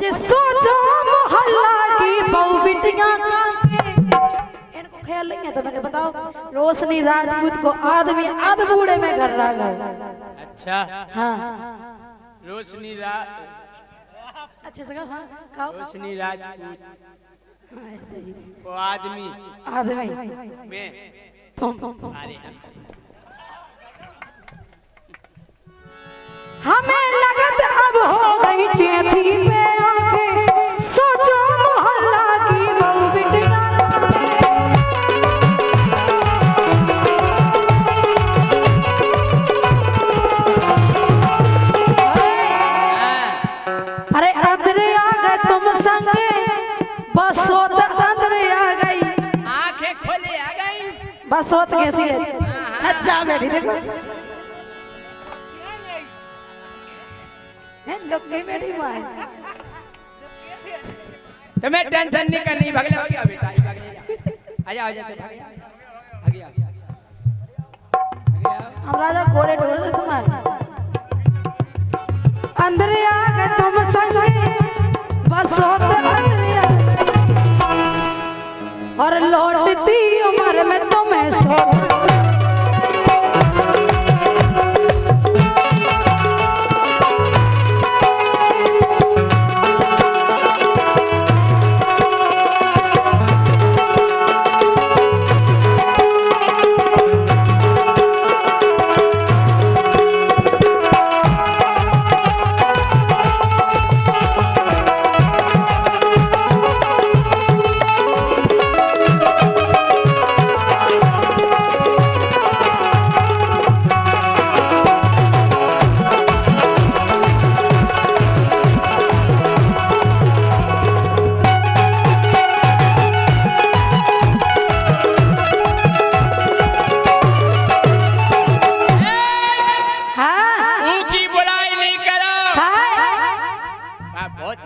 अजय सोचो मोहल्ला की बहू बिटियां का इनको ख्याल नहीं है तो मैं बताओ रोशनी राजपूत को आदमी आध बूढ़े में कर रहा है। अच्छा हाँ रोशनी अच्छे से हाँ कहो रोशनी राजपूत वो आदमी आदमी में तुम अरे हमें लगत अब हो गई चेती पे आंखें सोचो मोहल्ला की बहू बिटियां अरे अंदर आ गए तुम संगे बस होत अंदर आ गई आंखें खोले आ गई बस होत कैसी है अच्छा बैठी देखो लोग के बैठी मां तुम्हें टेंशन नहीं करनी भगले हो गया बेटा आजा आजा भाग हम राजा घोड़े ढोल दे तुम्हारे अंदर आ गए तुम संगे बस होत अंदर आ और लौटती उम्र में तुम्हें सो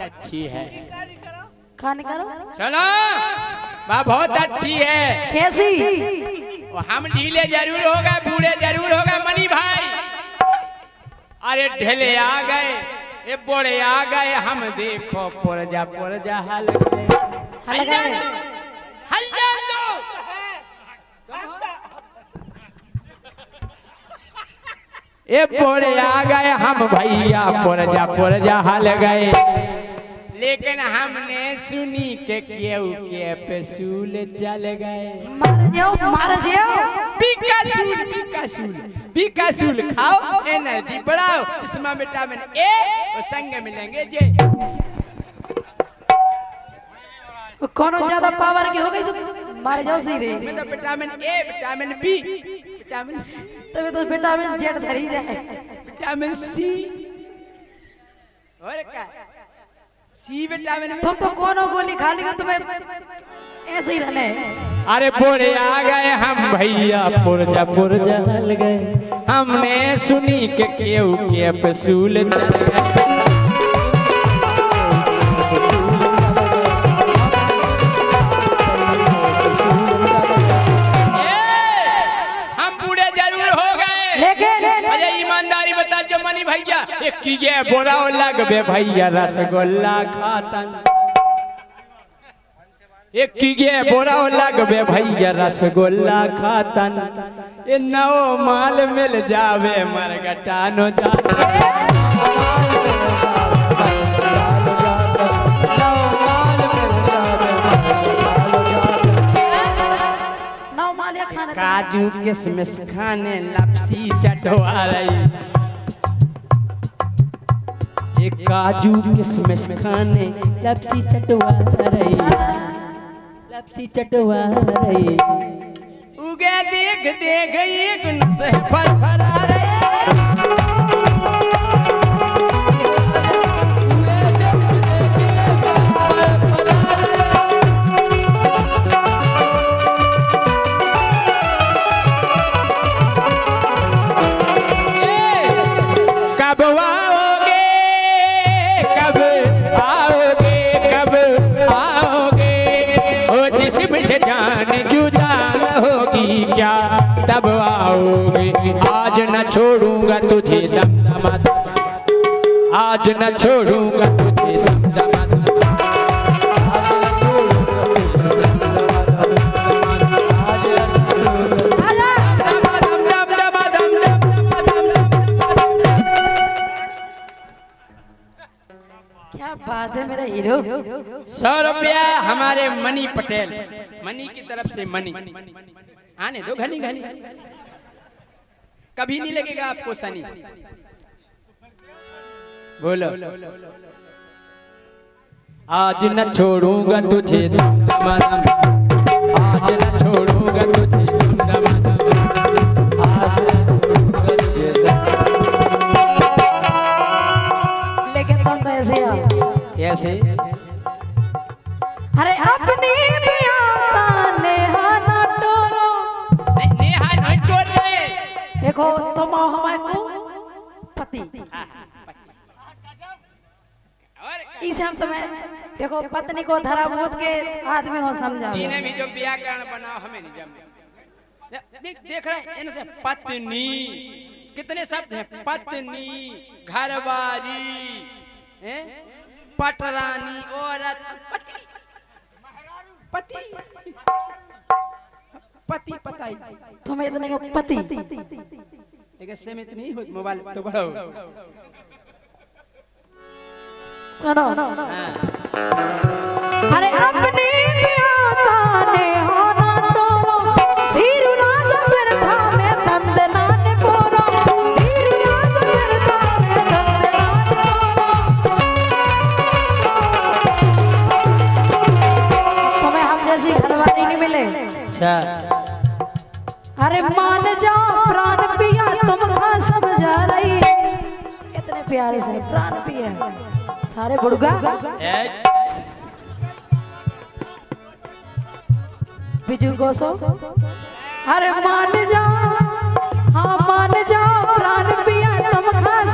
अच्छी है खाने करो सुनो माँ बहुत अच्छी है कैसी हम ढीले जरूर होगा बूढ़े जरूर होगा मनी भाई अरे ढेले आ गए ये बोड़े आ गए हम देखो पुरजा हल गए हल जा दो ये बोड़े आ गए हम भैया पुरजा हल गए लेकिन हमने सुनी के केहू के पेसूल चल गए मार जाओ बीकासूल खाओ एनर्जी बढ़ाओ जिसमें विटामिन ए और संग मिलेंगे जे कौन ज्यादा पावर के हो गई सब मार जाओ सीधे मैं तो vitamin A vitamin B vitamin C तभी तो विटामिन जेड धरी जाए विटामिन सी और क्या सी विटामिन में तुम तो कौन गोली खा लेगा तुम्हें ऐसे ही रहने अरे बोरे आ गए हम भैया पुरजा हल गए हमने सुनी के केहू के पेसूल चल गए हम बूढ़े जरूर हो गए लेकिन अजय ईमानदारी बता जो मनी भैया एक कीजिए बोरा लगबे भैया रसगुल्ला खातन एक कीजिए बोरा लगबे भैया रसगुल्ला खातन ये नौ माल मिल जावे मरगटा नो जाता काजू किशमिश खाने लपसी चटवा रही एक काजू किशमिश खाने लपसी चटवा रही उगे देख एक नसे फरफरा रही तब आओगे आज न छोड़ूंगा तुझे आज न छोड़ूंगा तुझे दम दम क्या बात है मेरा हीरो। 100 रुपया हमारे मनी पटेल, मनी की तरफ से मनी। आने दो घनी घनी, कभी नहीं लगेगा आपको सनी। बोलो। आज न छोड़ूंगा तुझे दम दम, आज न छोड़ूंगा तुझे दम दम, आज न छोड़ूंगा तुझे लेकिन तुम तो ऐसे हो। कैसे? अरे अपनी भी आता नेहा ना टोरो। नेहा नहीं टोर रहे। देखो तुम आओ हमारे को पति, इसे हम तुम्हें देखो पत्नी को धरा भूत के आदमी को समझा। जीने भी जो व्याकरण बनाओ हमें नहीं जम। देख रहे हैं इनसे पत्नी कितने शब्द हैं, पत्नी, घरवाली, पटरानी, औरत, पति, पति, पति, पताई। तुम्हें इतने को पति लेकिन सीमित नहीं हो, मोबाइल तो बढ़ाओ। सुनो। अरे अपने भी आता नेहा ना टोरो, धीरू राजा फिर था मैं तंद नाने पोरो, धीरू राजा फिर था मैं तंद नाने पोरो। तुम्हें हम जैसी घरवाली नहीं मिले। अच्छा। अरे मान जाओ प्राण पिया तुम समझा रही, इतने प्यारे से प्राण पिया सारे बुड़गा बिजू गोसो। अरे मान जाओ, हाँ मान जाओ प्राण पिया तुम खास।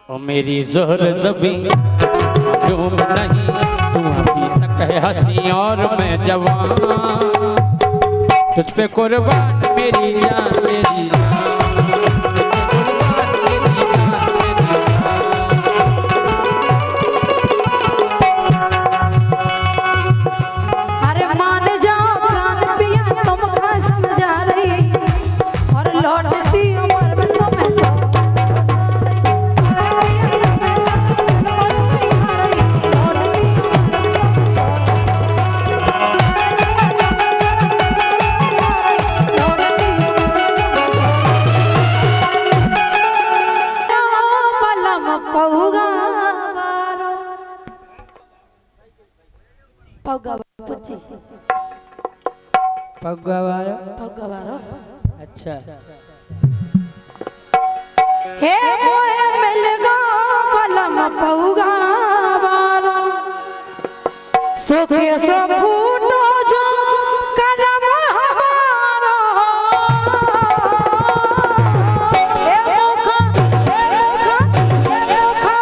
ओ मेरी जोहर जबी जो नहीं, तू अभी तक है हंसी और मैं जवान, तुझ पे कुर्बान मेरी जान, मेरी जान। अरे मान जाओ प्राण पिया तुम खास समझा रही, और लौटती उम्र में तुम्हें सो। पगवारो। अच्छा। हे मोए मिलगा पलम पौगा वारो, सुखे सो फूटो जो करम हमारो। हे मुखा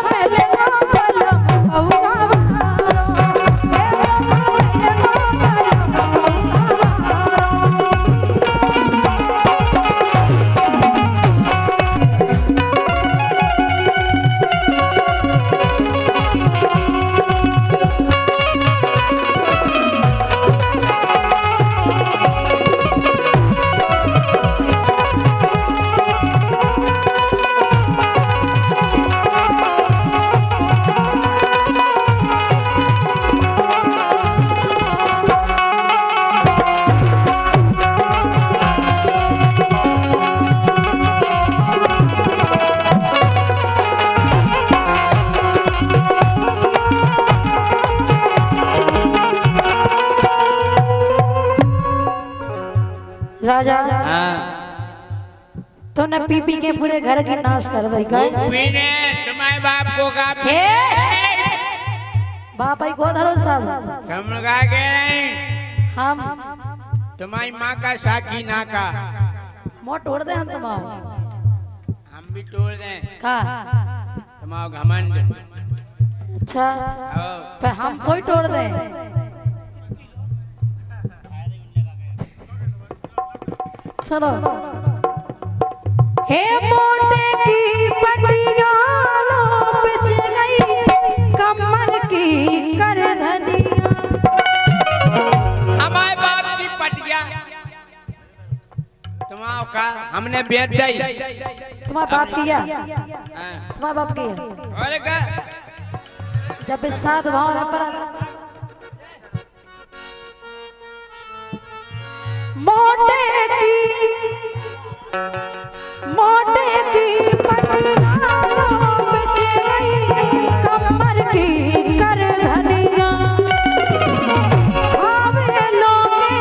मिलगा पलम पौगा वारो, हे राजा। तूने पी पी के पूरे घर की नाश कर दी का। तुम्हारे बाप को का बाप आई को धरो सब हम गा के नहीं, हम तुम्हारी माँ का साकी ना का मोट तोड़ दे हम तुम्हारा, हम भी तोड़ दें का तुम्हारा घमंड। अच्छा पे हम सोई तोड़ दे। चलो हे मोटे की पटिया लो बिछ गई कमर की कर धनिया। हमारे बाप की पटिया तुम्हारा का हमने बेच दी। तुम्हारा बाप किया, हाँ। तुम्हारा बाप किया और का जब इस साथ भाव न पर मोटे की पटिया लो बिछ गई कमर की कर धनिया। आवे लोगे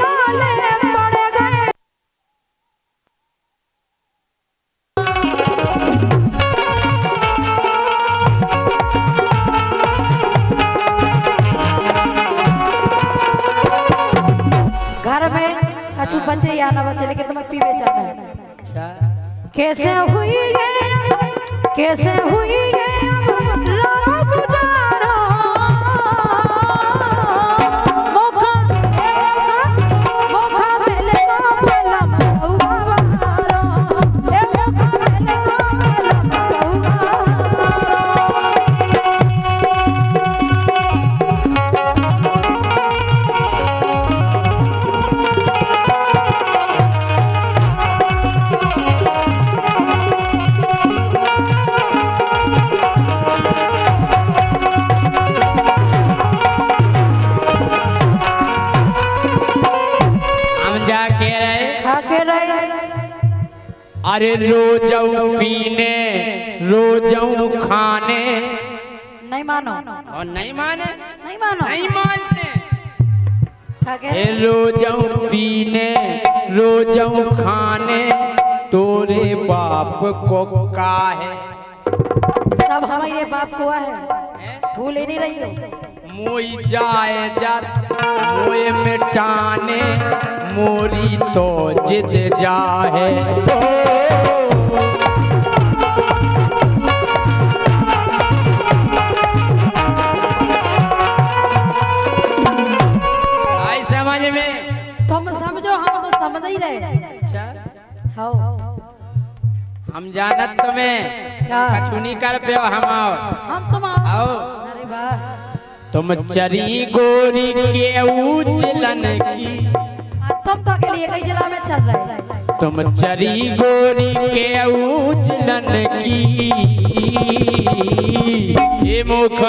लाले पड़ गए घर में कछु बचे या ना बचे लेकिन तुम्हें पीवे जाना है। अच्छा कैसे हुई कैसे हुई लो गुजारा मौका मौका मिलेगा पहला मौका बहारो ए मौका मिलेगा पहला के रहे। अरे रोजऊ पीने रोजऊ खाने नहीं मानो और नहीं माने नहीं मानो नहीं मानते। क्या कह ए रहे? रोजऊ पीने रोजऊ खाने तोरे बाप को काहे सब हमारे बाप को है, भूल ही नहीं रही हो। मोई जाए जात मोए मिटाने मोरी तो जिद जाहे आई समझ में। तुम समझो हम तो समझ ही रहे। अच्छा हो हम जानत तुम्हें क्या? कछु नहीं कर पे हम आओ हम तुम आओ। आओ अरे वाह तुम चरी गोरी के उजलन की तुम तो के लिए कई जिला में चल रहे। तुम चरी गोरी के उजलन की ये मुख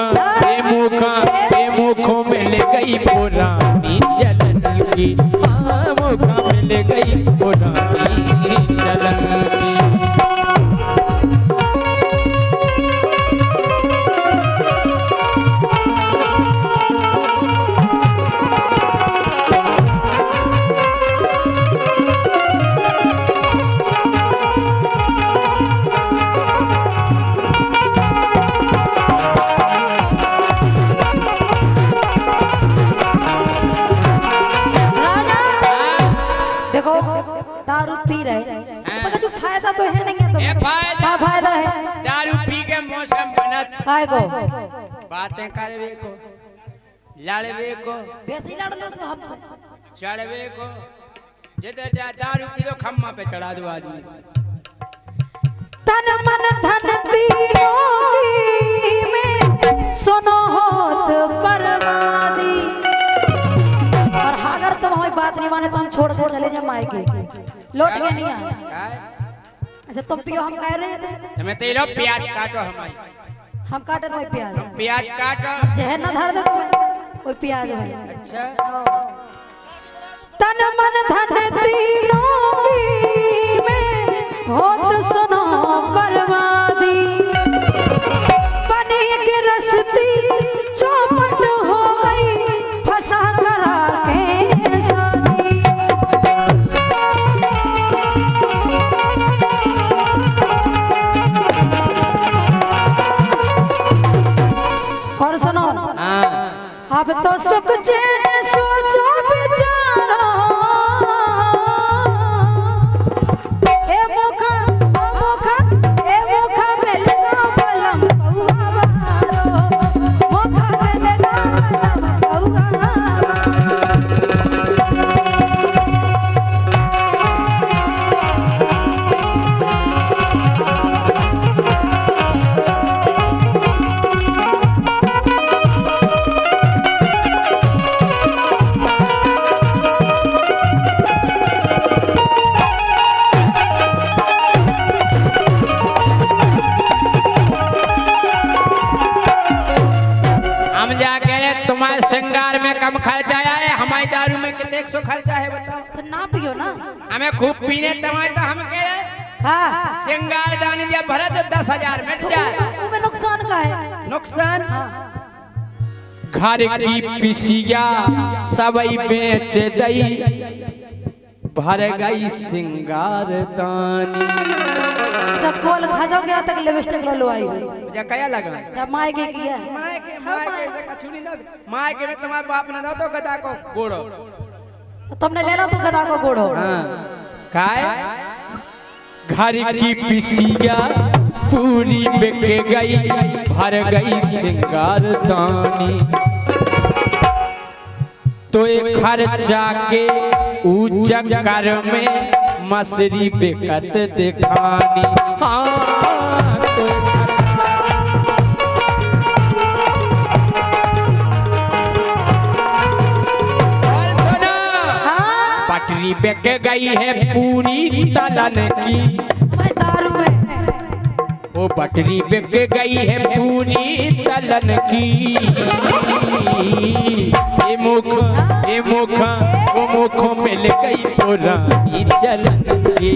मिल गई पुरानी जलन की। हाँ मुख मिल गई पुरानी जलन की। देखो दारू पी रहे मगर जो फायदा तो है नहीं है तो ये फायदा क्या फायदा है? दारू पी के मौसम बनत काय को बातें करवे को लड़वे को वैसे ही लड़ लो सो हमसे। चढ़वे को जिधर जा दारू पी लो खम्मा पे चढ़ा दो आदमी। तन मन धन तीनों की में सुनो होत बर्बादी। और अगर तुम हमारी बात नहीं माने तो हम छोड़ कर चले जाए मायके लौट के नहीं आए। अच्छा तुम पियो हम कह रहे थे तुम्हें तेरा प्याज काटो हमारी हम काटे तुम्हें प्याज प्याज काटो जहर न धर दे तुम्हें कोई प्याज है। अच्छा तन मन धन तीनों की में होत सुनो बर्बादी। बनी के रस्ती चौपट हो गई फंसा करा के शादी। और सुनो अब तो सुख चैन सोचो बेचारा में कितने सौ खर्चा है बताओ। तो ना पियो ना। हमें खूब पीने तमाए तो हम कह रहे हाँ श्रृंगार दान दिया भरा तो 10,000 मिट जाए। उसमें नुकसान का है। नुकसान घर की पिसिया सबई बेच दई भर गई श्रृंगार दानी। जब कोल खा जाओगे तक लिपस्टिक लो आई मुझे क्या लगा जब माय के किया माय के से कछु नहीं दो माय के में तुम्हारे बाप ने दो तो गधा को गोड़ो तुमने ले लो तो गधा को गोड़ो। हां काय घर की पिसिया पूरी बिक गई भर गई श्रृंगार दानी। तो एक खर्चा के चक्कर में मछली बिकत दिखानी। हाँ तो पटरी बिक गई है पूरी तलन की। दारू में वो पटरी बिक गई है पूरी तलन की। ये मुख वो मुख मिल गई पुरानी जलन की।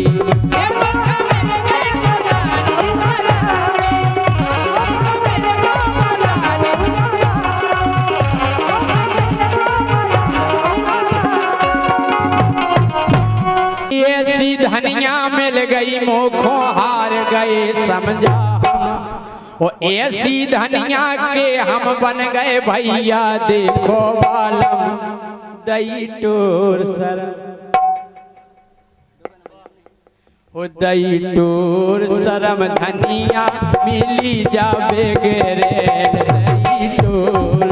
ऐसी धनिया मिल गई मोखों हार गए समझा। वो ऐसी धनिया के हम बन गए भैया देखो बालम दई टोर सर। वो दई टोर शरम धनिया मिली जावे गेरे दई टोर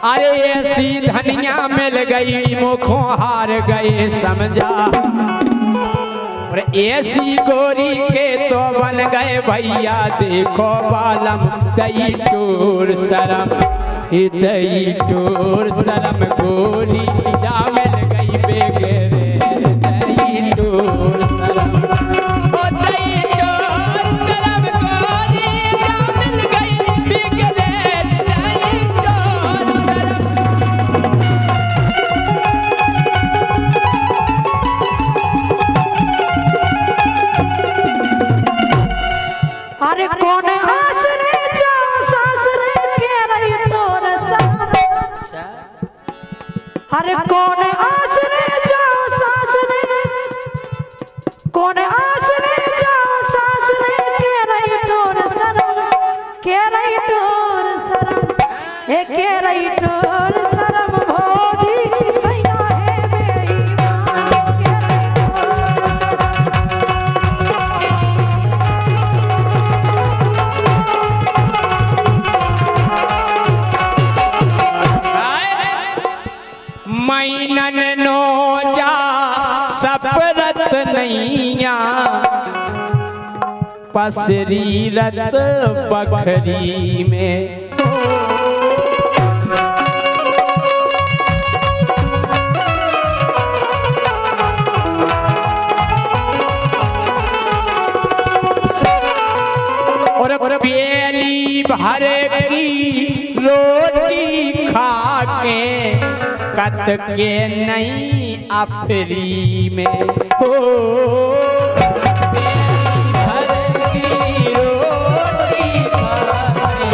अरे ऐसी धनिया मिल गई मुखों हार गए समझा। और ऐसी गोरी के तो बन गए भैया देखो बालम दई टोर शरम। दई टोर शरम गोरी जा मिल गई बेगरे दई टोर शरम। ओ दई टोर शरम गोरी जा मिल गई बेगरे दई टोर शरम। अरे कौन आसरे जा सासरे के रही तोर सारा। अरे कौन आसरे जा सासरे कौन आसरे जा सासरे के रही तोर शरम। के रही तोर शरम ए के रही तोर शरम भोजी सैया है बेईमान। के रही मैनन नो जा सपरत नैया पसरी रत बखरी में। और प्याली भर की रोटी खा के कत के नहीं अफरी में। हो भर की रोटी खा के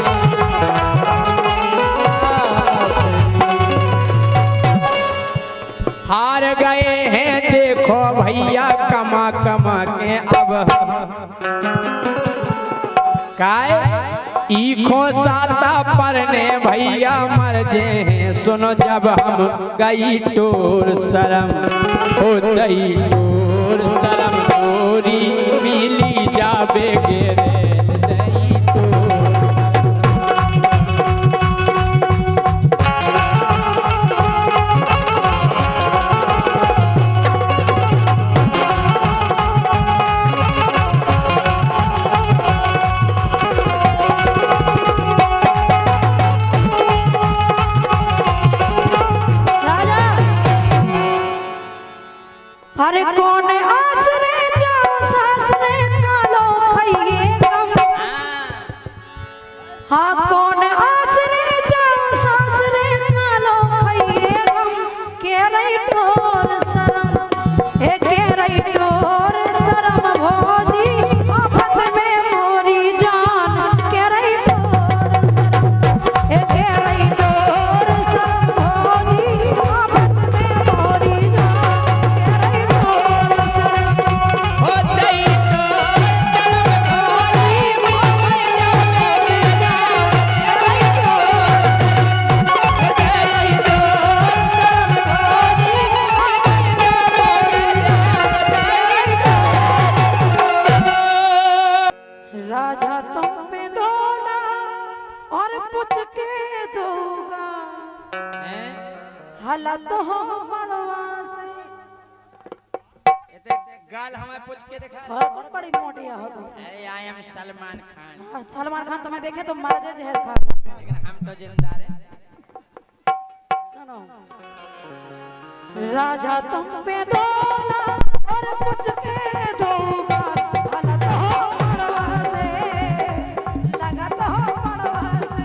हार गए हैं देखो भैया कमा कमा के। अब काय ईखो साता परने भैया मर जे हैं सुनो जब हम गई टोर शरम। हो दई टोर शरम गोरी मिली जावे गेरे दई टोर। अरे कौन आसरे जाओ सासरे कालो खाइए गम। हाँ कौन आसरे जाओ सासरे कालो खाइए गम। के रही ठोर शरम के रही ठोर शरम भोजी आफत में मोरी जान। के रही ठोर शरम के रही ठोर शरम भोजी आफत में मोरी जान। के रही ठोर शरम हो जाई तो जन्म गोरी मोरी राजा तुम पे दोना और पूछ के दोगा हालत हो मड़वा से। एते गाल हमें पूछ के देखा। बहुत बड़ी मोटिया हो तुम। अरे आई एम सलमान खान। हाँ, सलमान खान तुम्हें देखे तो मर जाए जहर खा के। लेकिन हम तो जिंदा हैं। सुनो राजा तुम पे दोना और पूछ के दोगा हालत हो मड़वा से। लगत हो मड़वा से।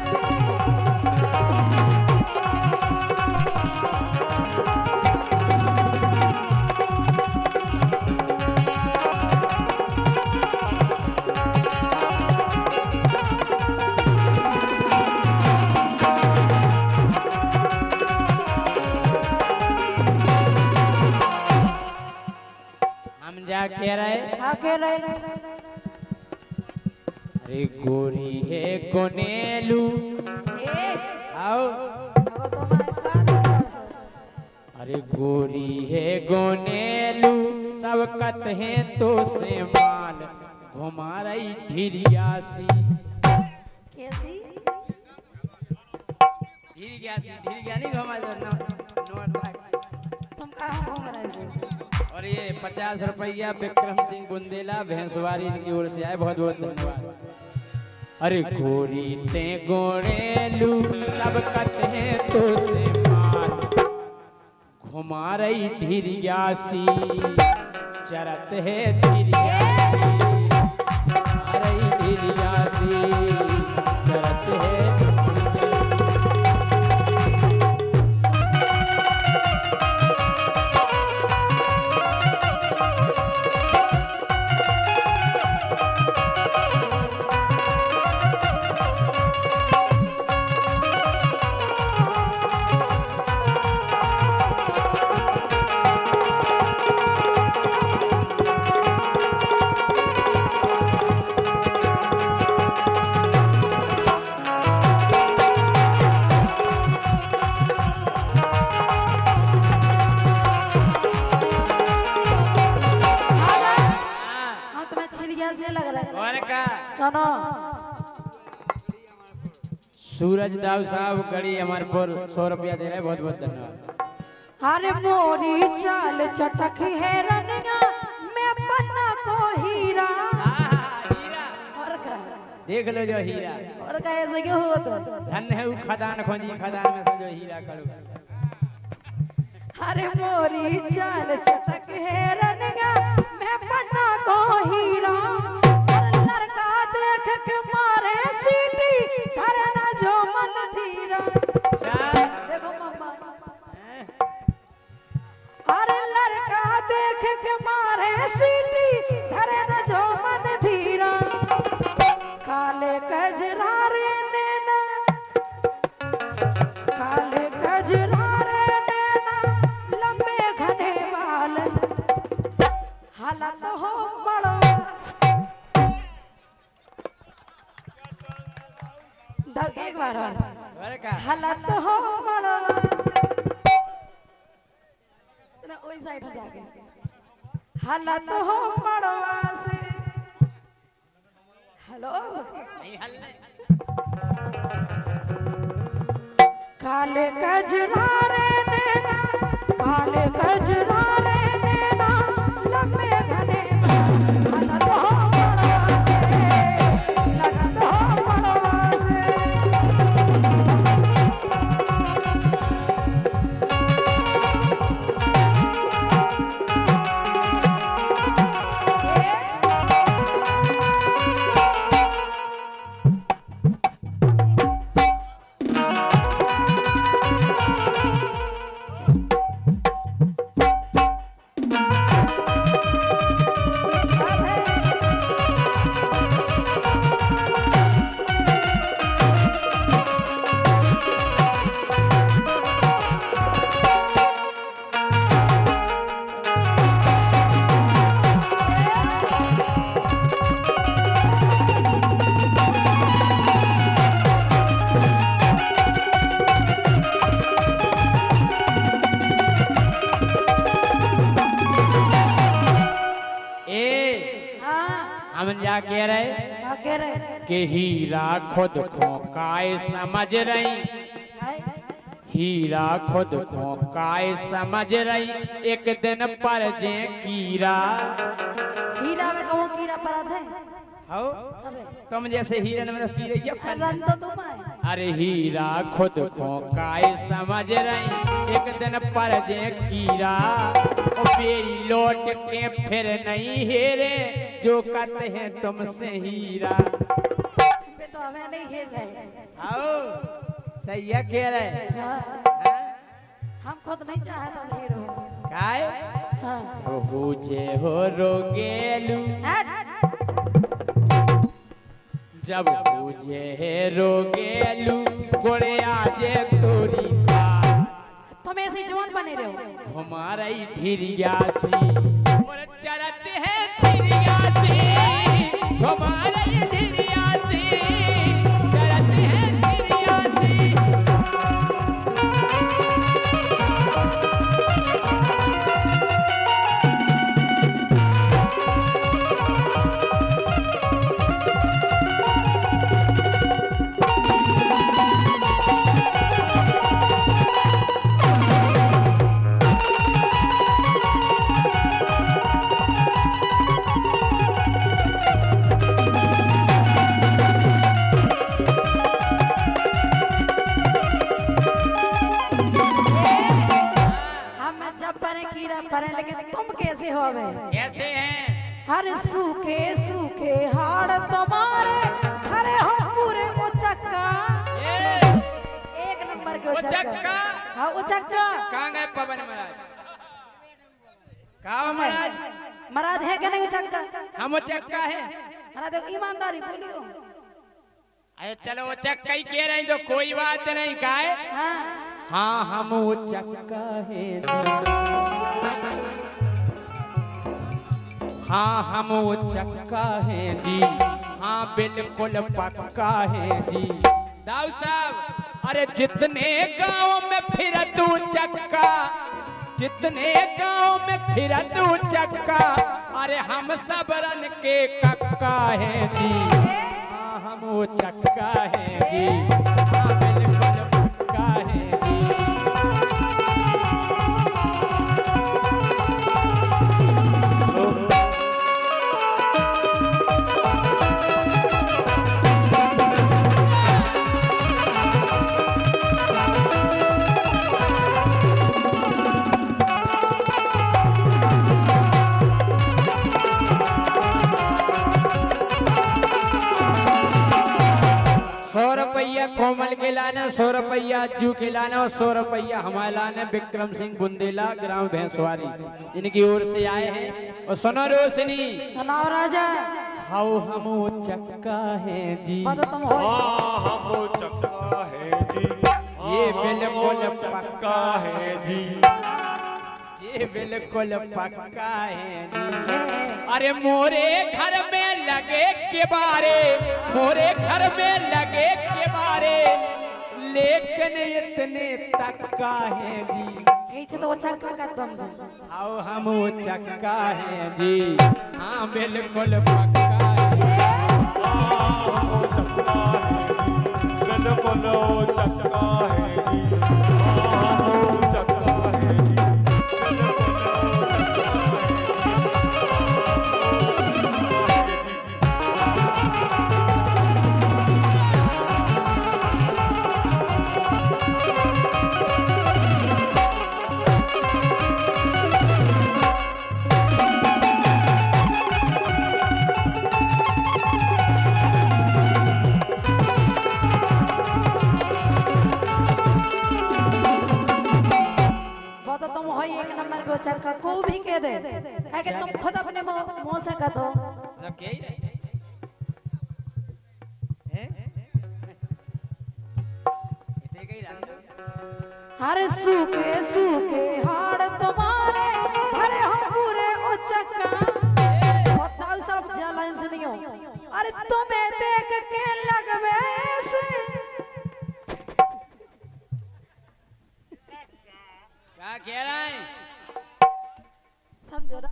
हम जा कह रहे अकेले अरे गोरी है कोनेलू आओ। अरे गोरी है गोनेलू सब कत है तो से माल घुमा रही ढिरियासी। ढिरिया नहीं घुमा दो नोट तुम कहाँ घूम रहे हो? और ये 50 रुपया विक्रम सिंह बुंदेला भैंसवारी इनकी ओर से आए, बहुत बहुत धन्यवाद। अरे गोरी ते गोड़ेलू सब कत है तो से माल घुमा रही ढिरियासी। चरत है ढिरियासी घुमा रही ढिरियासी। चरत है सुनो सूरज दाव साहब गड़ी हमारे पर 100 रुपया दे रहे, बहुत बहुत धन्यवाद। अरे मोरी चाल चटक है रनिया मैं पन्ना को हीरा। और का देख लो जो हीरा और का ऐसे क्यों हो तो धन है वो खदान खोजी, खदान में से जो हीरा करो। अरे मोरी चाल चटक है रनिया मैं पन्ना को हीरा। और लड़का देख के मारे सीटी धरे ना जो मन धीरा। देखो मम्मा अरे लड़का देख के मारे सीटी धरे न जो मन धीरा। काले कजरारे नैना काले कजरारे नैना लंबे घने बाल हालत हो बड़वा। एक बार और हालत हो बड़वा ओई साइड में जाके हालत हो पड़वा से। हेलो नहीं हल नहीं। काले कजरारे नैना काले कजरारे नैना लंबे घने हालत हो पड़वा से। लगत हो पड़वा से। क्या कह रहे क्या कह रहे कि हीरा खुद को काय समझ रही, हैं? हीरा खुद को काय समझ रही, एक दिन पर जे कीरा। हीरा में कहूँ कीड़ा पड़ा थे हो अबे तुम जैसे हीरे में तो कीड़े क्या फल। रन तो तुम है अरे हीरा खुद को काय समझ रही, एक दिन पर जे कीरा। ओ बेरी लौट के फिर नहीं हेरे, जो कहते हैं तुमसे हीरा। बे तो हमें नहीं खेल रहे आओ सही है कह रहे हाँ, हैं? हम खुद नहीं चाहता हीरो काय हाँ हो जे हो रोगेलू, जब पूजे रोगेलू गोड़े आजे तोरी का। तुम ऐसे ही जवान बने रहो हमारा ही ढिरियासी और चरते हैं छिरियासी, हमारा ही ढिरियासी चरते हैं छिरियासी। हम जब परे कीड़ा परे लेकिन तुम कैसे हो बे कैसे हैं? हर सूखे सूखे हाड़ तुम्हारे खड़े हो पूरे उचक्का ये एक नंबर के उचक्का? उचक्का हाँ उचक्का कहाँ गए पवन महाराज? कहाँ महाराज? महाराज है क्या नहीं उचक्का हम उचक्का है। महाराज देखो ईमानदारी बोलियो अरे चलो उचक्का ही कह रहे हैं तो कोई बात नहीं का है। हाँ हाँ हम उचक्का है, हाँ हम उचक्का है जी, हाँ बिल्कुल पक्का है जी। दाऊ साहब अरे जितने गांव में फिर तू चक्का, जितने गांव में फिर तू चक्का, अरे हम सब रन के कक्का है जी। हाँ हम वो चक्का है जी, हाँ बिल्कुल पक्का है जी। ₹100 कोमल के लाने, ₹100 अज्जू के लाने और ₹100 हमारे लाने विक्रम सिंह बुंदेला ग्राम भैंसवारी, इनकी ओर से आए हैं। और सुनो रोशनी, सुनाओ राजा हाउ हम चक्का है जी, बता तुम हो हम चक्का है जी, ये बिल्कुल चक्का है जी, ये बिल्कुल पक्का है जी। अरे मोरे घर में लगे के बारे, मोरे घर में लगे के बारे, लेकिन इतने तक्का है जी। पीछे तो उचक्का का तुम आओ हम वो चक्का है जी, हाँ बिल्कुल पक्का है। हम चक्का है जी, बिल्कुल चक्का है जी, हम चक्का है जी, वो तो तुम हो ही एक नंबर के उचक्का को भी कह दे है कि तुम खुद अपने मुंह से कह दो मतलब क्या ही रहे? हैं? इतने का ही रहा। हर सूखे सूखे हाड़ तुम्हारे भरे हो पूरे उचक्का बताओ सब जलन से नहीं हो अरे तुम्हें देख के लगवे ऐसे क्या कह रहा है? समझो ना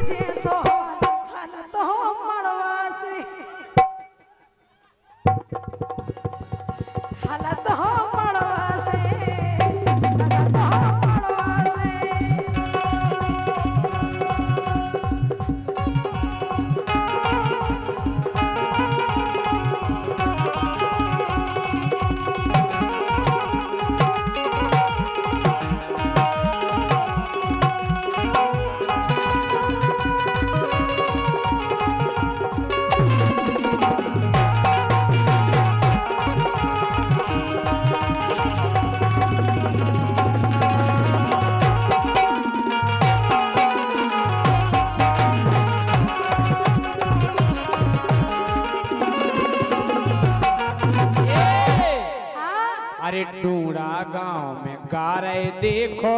जे सोहान हालत हो मड़वासी हालत हो मड़वासी हालत हो मड़वासी अरे डूड़ा गांव में गा रहे देखो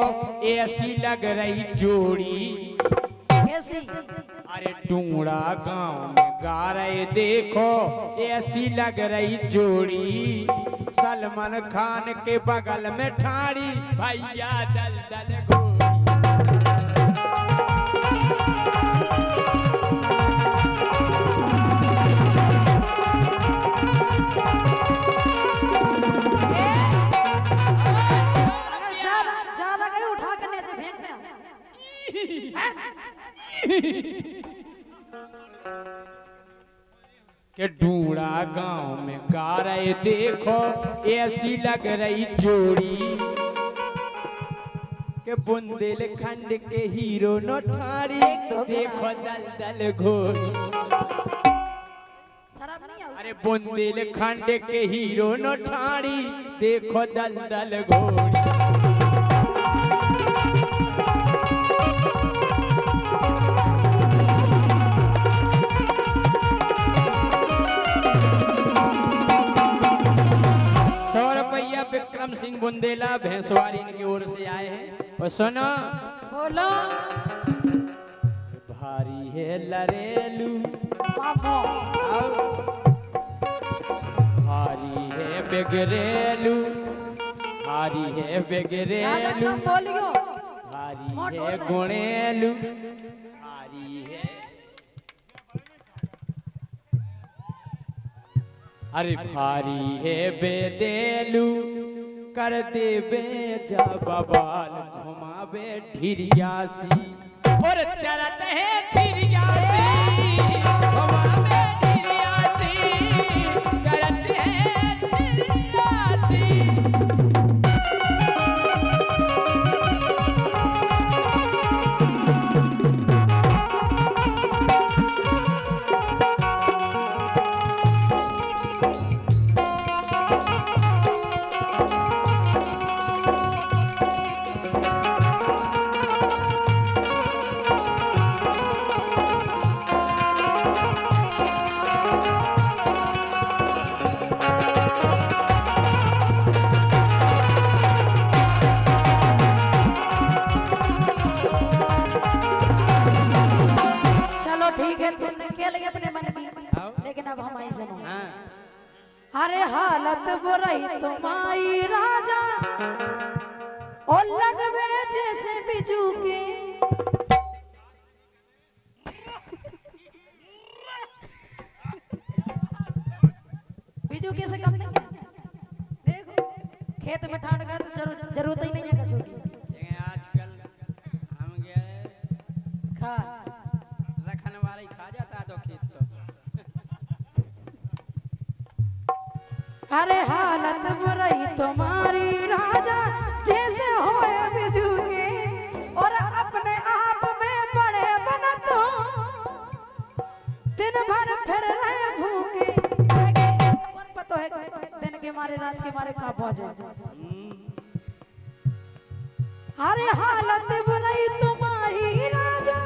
ऐसी लग रही जोड़ी। कैसी अरे डूड़ा गांव में गा रहे देखो ऐसी लग रही जोड़ी। सलमान खान के बगल में ठाड़ी भैया दल दल गोरी। अगर ज्यादा ज्यादा गई उठा कर नीचे फेंक दे के डूड़ा गांव में गा रहे देखो ऐसी लग रही जोड़ी। के बुंदेलखंड के हीरो न ठाड़ी देखो दल दल घोड़ी। शराब नहीं आओ अरे बुंदेलखंड के हीरो न ठाड़ी देखो दल दल घोड़ी। ₹100 विक्रम सिंह बुंदेला भैंसवारी इनकी ओर से आए हैं। और सुनो बोलो भारी है लरेलू बाबा आओ। भारी है बेगरेलू भारी है राजा बेगरेलू कम बोलियो भारी है गुणेलू भारी है। अरे भारी है बेदेलू कर देबे जा बबाल घुमावे ढिरियासी। और चरत है छिरियासी घुमावे ढिरियासी चरत है छिरियासी। चलो ठीक है तुमने खेल गए अपने मन की आओ। लेकिन अब हम आई सुनो हाँ अरे हालत बुराई तुम्हारी राजा और लगवे जैसे बिजू के बिजू कैसे कम नहीं देखो खेत में ठाड़ गए तो जरूरत ही नहीं है कछू की लेकिन आजकल हम गए खा रखन वाला ही खा जाता तो खेत तो। अरे हालत बुराई तुम्हारी राजा जैसे होए बिजू के और अपने आप में बड़े बनत हो दिन भर फिर रहे भूखे कौन पता है दिन के मारे रात के मारे खा पहुंचे। अरे हालत बुराई तुम्हारी राजा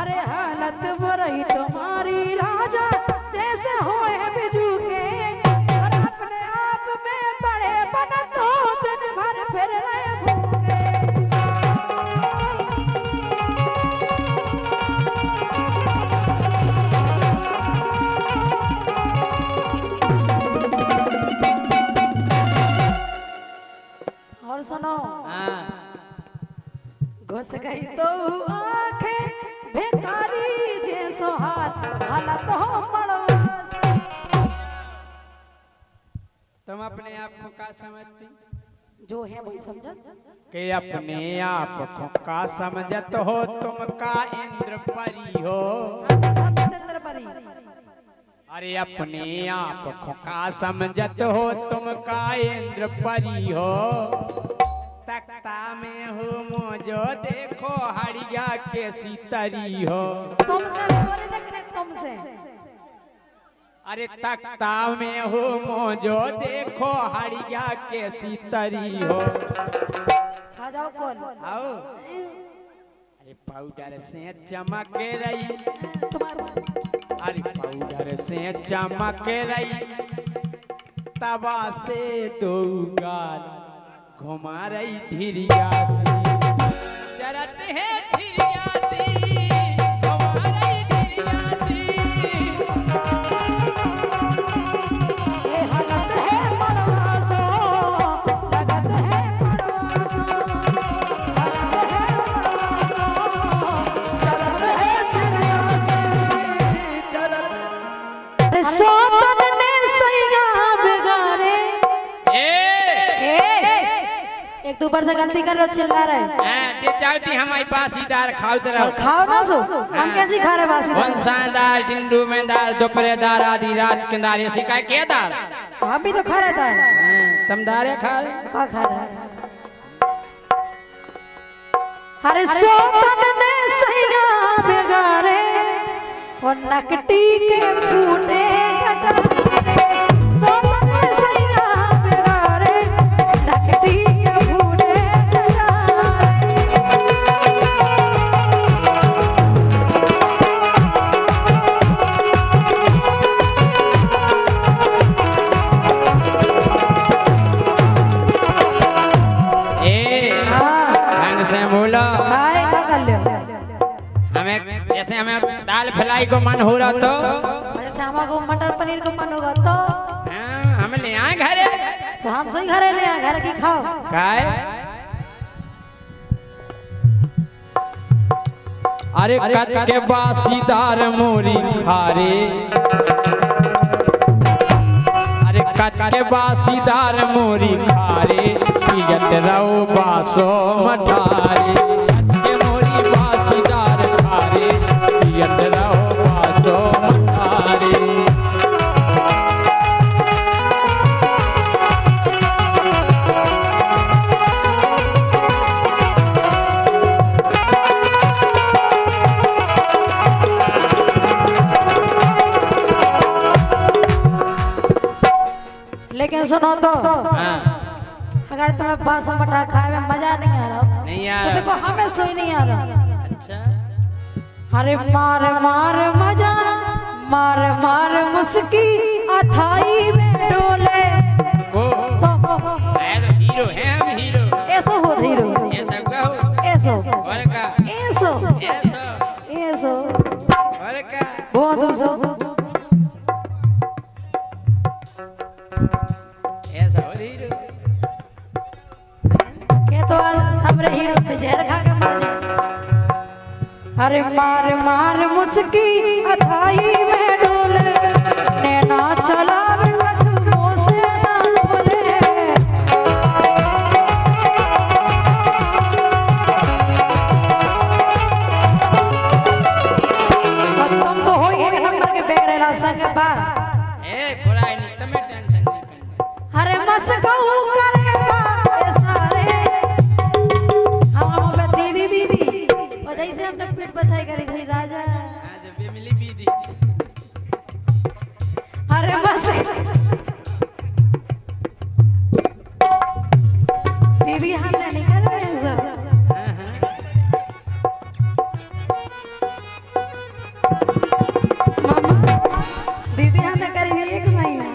अरे हालत बुराई तुम्हारी राजा जैसे होए बिजू के और अपने आप में बड़े बनत हो दिन भर फिर रहे भूखे। घुस गई तो आंखें बेकारी जैसो हाथ हालत हो मड़वास। तुम अपने आप को क्या समझती जो है वही समझत। कि अपने आप को का समझत हो तुम का इंद्र परी हो। इंद्र परी। अरे अपने आप को का समझत हो तुम का इंद्र परी हो। तख्ता में हो मोजो देखो हड़िया के सीतरी हो। तुमसे बोले न करे तुमसे। अरे तख्ता में हो मोजो देखो हड़िया के सीतरी हो। आ जाओ कौन आओ। अरे पाउडर से चमक रही। अरे पाउडर से चमक रही तवा से दो गाल घुमा रही ढिरिया सी। चरत है ढिरिया सी घुमा रही ढिरिया सी। ये हालत है मड़वासो लगत है मड़वासो हालत है मड़वासो चलत है चिड़िया से चलत। सोतन ने सैया बिगाड़े। एक दो बार से गलती कर रहे चिल्ला रहे। जे चाहती हमारी बासीदार खाओ तरह खाओ ना सो हम कैसी खा रहे बासी वंशादार टिंडू में दार दोपहरेदार आदि रात के दार ऐसी का क्या दार। हम भी तो खा रहे थे। तुम दारे खा रहे का खा रहे अरे सोतन ने सैया बिगाड़े और नकटी के फूटे कटारे। सोतन ने सैया बिगाड़े नकटी के फूटे जैसे हमें दाल फ्राई को मन हो रहा तो जैसे हमारे मटर पनीर को मन होगा तो हम ले आए घरे। तो हम सही घरे ले आए घर की खाओ काय। अरे कच के बासीदार मोरी खारे। अरे कच के बासीदार मोरी खारे पियत रहो बासो मठारे। कच के मोरी बासीदार खारे पियत रहो बासो मठारे। लेकिन सुनो तो अगर तुम्हें बासो मठा खाए में मजा नहीं आ रहा नहीं आ तो रहा। देखो हमें सोई नहीं आ रहा। अच्छा अरे मार मार मजा मार मार मुस्की अथाई में डोले। वो आया तो हीरो है हम हीरो। ऐसो हो धीरो ये सब का हो ऐसो और का ऐसो ऐसो ऐसो और का बहुत दूसो ऐसा हो हीरो। के तो सबरे हीरो से जहर खा के मर जाए। अरे मार मार मुस्की अथाई में डोले नैना चला कछुओं से ना बोले। तुम तो हो एक नंबर के बेगरेला संग बा। ए बुराई नहीं तुम्हें टेंशन नहीं करनी। अरे मस्कऊ करे बा सारे हम पे दीदी दीदी और जैसे हमने पेट बचाई करी थी राजा। आज भी मिली बीदी। अरे बस दीदी हमने नहीं कर रहे सब। मामा दीदी हमने करी थी 1 महीना।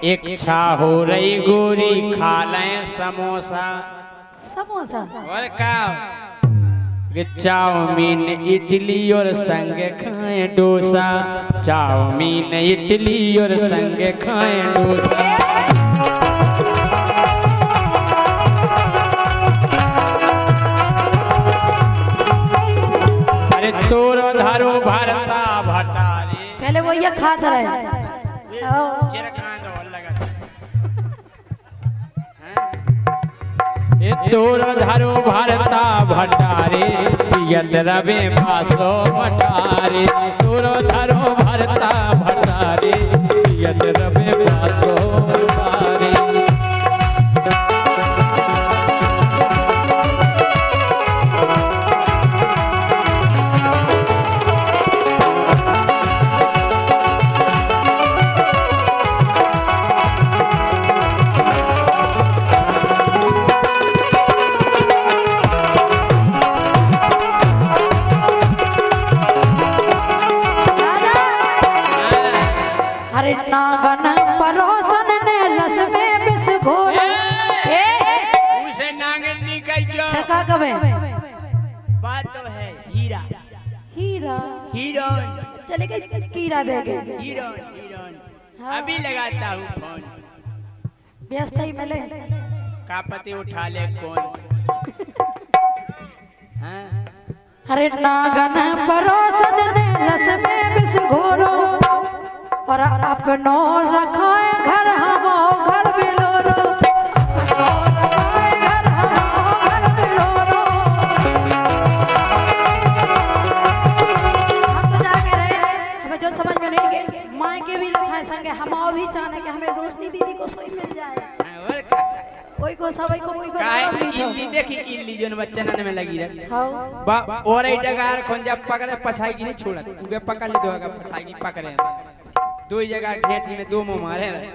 इच्छा हो रही गोरी खा लें समोसा समोसा और का कि चाउमीन इडली और संग खाएं डोसा, चाउमीन इडली और संग खाएं डोसा। अरे तोरो धारो भरता भटारे पहले वो ये खाता रहे ए तोर धरो भरता भटारे पियत रवे बासो मटारे, तोर धरो भरता भटारे पियत रवे बासो मटारे। अरे नागन परोसन ने रस में बिस घोरा उसे नांगन नहीं कहियो का कबे बात तो है हीरा हीरा हीरोन चलेगा कीड़ा देगे हीरोन हीरोन हाँ। अभी लगाता हूँ फोन व्यस्त ही मिले का पति उठा ले कौन। हाँ? अरे नागन परोसन ने रस में बिस घोरो और अपनो रखाए घर हमो घर बिलोरो, अपनो रखाए घर हमो घर बिलोरो। हम तो जाके रहे हमें जो समझ में नहीं गए माँ के भी लिखाए संगे हम भी चाहते कि हमें रोशनी दीदी को सोई मिल जाए और का कोई को सबाई को कोई को काहे नाम नहीं इल्ली देखी इल्ली जोन बच्चन में लगी रहे हाँ बा और ए डगार खोन जब पकड़े पछाई की नहीं छोड़त उगे पकड़ ली दोगा पछाई की पकड़े दो ही जगह घेटी में दो मुंह मारे रहे।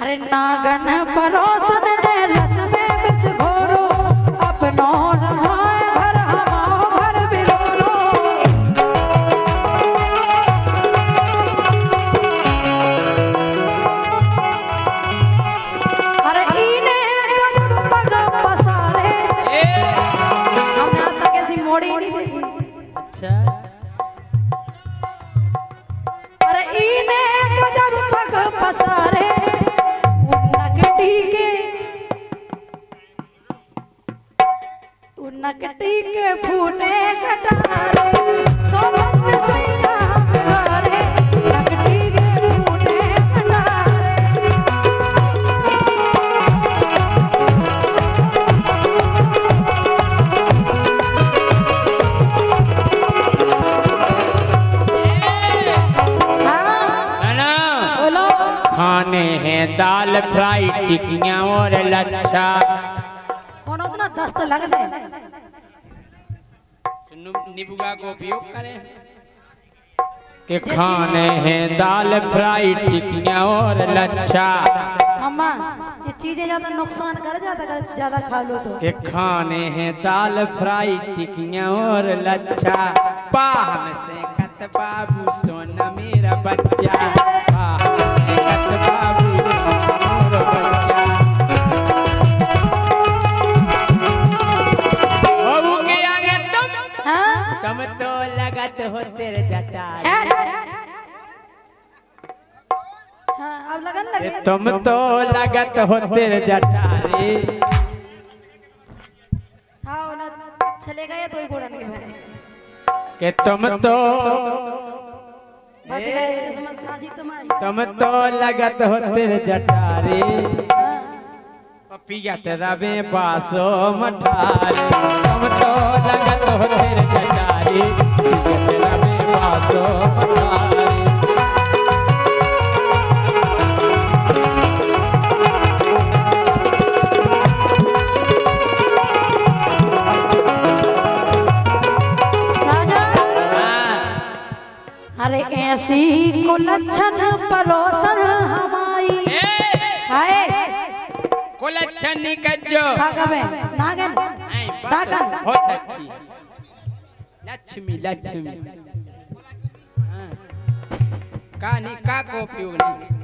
अरे नागन परोसन ने रस में बिस घोरो अपनो रहाए घर हमो घर बिलोरो। अरे इने गजब पग पसारे हमने आज तक ऐसी मोड़ी नहीं देखी। अच्छा अरे इने गजब पग पसारे नकटी के फूटे कटारे सोलंग सैया प्यारे नकटी के फूटे कटारे। सुनो बोलो खाने हैं दाल फ्राई टिकियां और लच्छा। कौन उतना दस्त लग जाए निबुगा को उपयोग करें कि खाने हैं दाल फ्राई टिकियां और लच्छा। अम्मा ये चीजें ज्यादा नुकसान कर जाता ज्यादा खा लो तो कि खाने हैं दाल फ्राई टिकियां और लच्छा। पाम से कत बाबू सोना मेरा बच्चा, पाम से कत बाबू सोना बच्चा। बहू के आगे तुम तो लगत हो तेरे जटा। हाँ अब लगन लगे तुम तो लगत हो तेरे जटारे। हाँ ना चलेगा या तो ही घोड़ा नहीं भाई कि तुम तो बच गए समझ साजी तुम्हारी। तुम तो लगत हो तेरे जटारे हाँ। पपिया तेरा बे बासो मठारे। तुम तो लगत हो तेरे जटारे पपिया तेरा बे बासो मठारे। राजा हाँ। अरे ऐसी को लक्षण परोसन हमारी हाय कोलच्छनी कज्जो कागवे नागन दागन बहुत अच्छी लक्ष्मी लक्ष्मी। हाँ। का नहीं का को उपयोग नहीं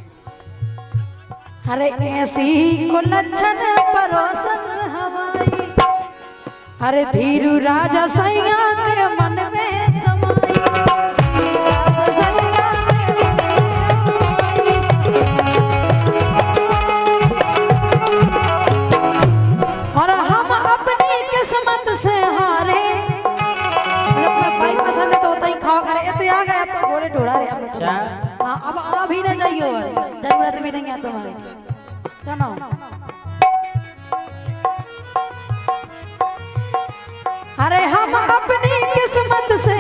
अरे ऐसी को लक्षण परोसन हवाई, अरे धीरू राजा सैया के मन में समाई। और हम अपनी किस्मत से हारे, भाई पसंद है तो होता ही खाओ करे। इतने आ गए अब तो घोड़े ढोड़ा रहे हम लोग। अच्छा। हाँ अब अभी न जाइयो, जरूरत भी नहीं है तुम्हारी। सुनो अरे हम अपनी किस्मत से